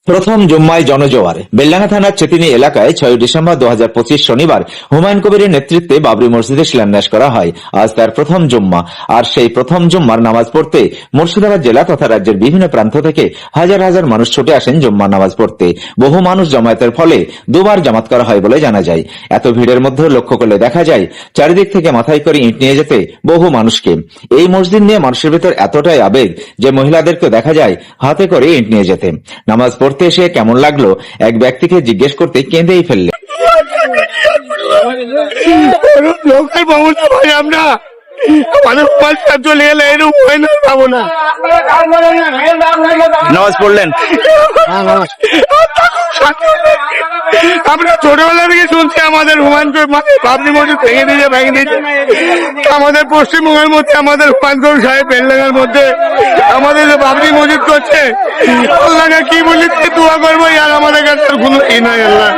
প্রথম জুম্মায় জনজোয়ার। বেলডাঙ্গা থানার চেতিনি এলাকায় 6 ডিসেম্বর 2025 শনিবার হুমায়ুন কবিরের নেতৃত্বে বাবরি মসজিদে শিলান্যাস করা হয়। আজ তার প্রথম জুম্মা। আর সেই প্রথম জুম্মার নামাজ পড়তে মুর্শিদাবাদ জেলা তথা রাজ্যের বিভিন্ন প্রান্ত থেকে হাজার হাজার মানুষ ছুটে আসেন জুম্মার নামাজ পড়তে। বহু মানুষ জমায়েতের ফলে দুবার জামাত করা হয় বলে জানা যায়। এত ভিড়ের মধ্যে লক্ষ্য করলে দেখা যায় চারিদিক থেকে মাথায় করে ইট নিয়ে যেতে বহু মানুষকে। এই মসজিদ নিয়ে মানুষের ভেতর এতটাই আবেগ যে মহিলাদেরকে দেখা যায় হাতে করে ইট নিয়ে যেতে। নামাজ পড়তে এসে কেমন লাগলো এক ব্যক্তিকে জিজ্ঞেস করতে কেঁদেই ফেললেন। আমরা আমাদের চলে গেলে এরকম হয় না, পাবো না। নামাজ পড়লেন? আমরা ছোটবেলা থেকে শুনছি আমাদের হুমায়ুন বাবরি মসজিদ ভেঙে দিয়েছে। আমাদের পশ্চিমবঙ্গের মধ্যে আমাদের হুমায়ুন সাহেব বেলডাঙ্গার মধ্যে আমাদের যে বাবরি মসজিদ করছে, আল্লাহকে কি বলি দোয়া করবো, আর আমাদের কাছে কোনো ই নয়। আল্লাহ